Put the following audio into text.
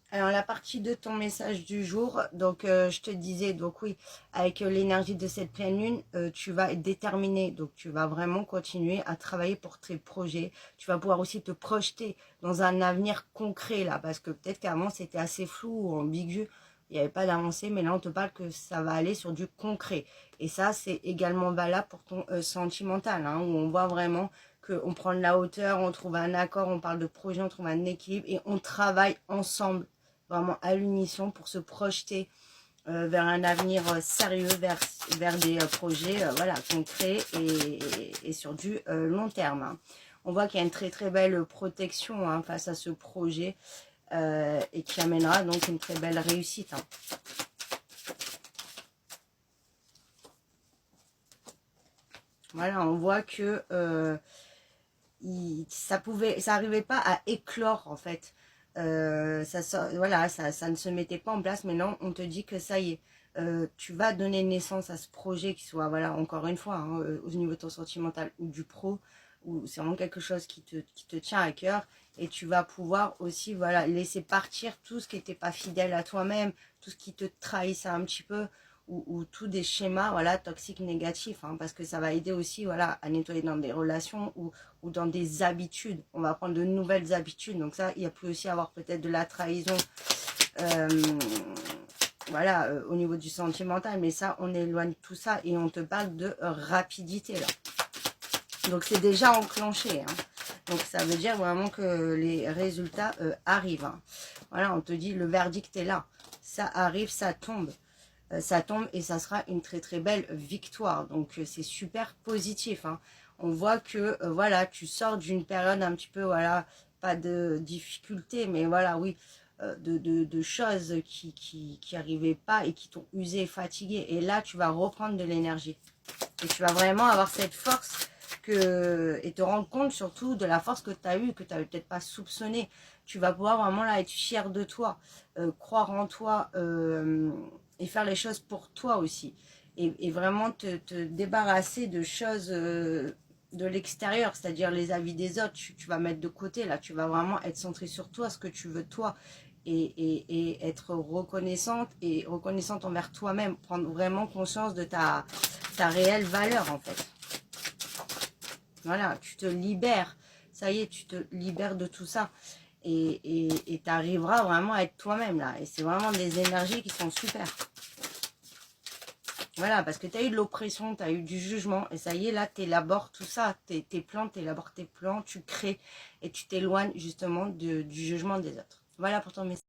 Alors la partie de ton message du jour, donc je te disais, donc oui, avec l'énergie de cette pleine lune, tu vas être déterminé, donc tu vas vraiment continuer à travailler pour tes projets, tu vas pouvoir aussi te projeter dans un avenir concret là, parce que peut-être qu'avant c'était assez flou ou ambigu, il n'y avait pas d'avancée, mais là on te parle que ça va aller sur du concret, et ça c'est également valable pour ton sentimental, hein, où on voit vraiment qu'on prend de la hauteur, on trouve un accord, on parle de projet, on trouve un équilibre, et on travaille ensemble vraiment à l'unisson pour se projeter vers un avenir sérieux, vers des projets voilà, concrets et sur du long terme. Hein. On voit qu'il y a une très très belle protection hein, face à ce projet et qui amènera donc une très belle réussite. Hein. Voilà, on voit que ça arrivait pas à éclore en fait. Voilà, ça ne se mettait pas en place. Maintenant, on te dit que ça y est, tu vas donner naissance à ce projet qui soit, voilà, encore une fois, hein, au niveau de ton sentimental ou du pro, ou c'est vraiment quelque chose qui te tient à cœur. Et tu vas pouvoir aussi, voilà, laisser partir tout ce qui n'était pas fidèle à toi-même, tout ce qui te trahissait un petit peu, ou tous des schémas, voilà, toxiques, négatifs, hein, parce que ça va aider aussi, voilà, à nettoyer dans des relations ou dans des habitudes. On va prendre de nouvelles habitudes. Donc ça, il y a plus aussi à avoir peut-être de la trahison, euh, voilà, au niveau du sentimental. Mais ça, on éloigne tout ça et on te parle de rapidité, là. Donc c'est déjà enclenché, hein. Donc ça veut dire vraiment que les résultats arrivent. Hein. Voilà, on te dit le verdict est là. Ça arrive, ça tombe et ça sera une très très belle victoire. Donc c'est super positif. Hein. On voit que voilà, tu sors d'une période un petit peu, voilà, pas de difficulté, mais voilà, oui, de choses qui arrivaient pas et qui t'ont usé et fatigué. Et là, tu vas reprendre de l'énergie. Et tu vas vraiment avoir cette force et te rendre compte surtout de la force que tu as eue, que tu n'avais peut-être pas soupçonné. Tu vas pouvoir vraiment là être fier de toi, croire en toi et faire les choses pour toi aussi. Et vraiment te débarrasser de choses de l'extérieur, c'est-à-dire les avis des autres. Tu vas mettre de côté, là, tu vas vraiment être centré sur toi, ce que tu veux toi. Et être reconnaissante envers toi-même, prendre vraiment conscience de ta réelle valeur en fait. Voilà, tu te libères, ça y est, tu te libères de tout ça et tu arriveras vraiment à être toi-même là. Et c'est vraiment des énergies qui sont super. Voilà, parce que tu as eu de l'oppression, tu as eu du jugement et ça y est, là, tu élabores tout ça, tes plans, tu élabores tes plans, tu crées et tu t'éloignes justement du jugement des autres. Voilà pour ton message.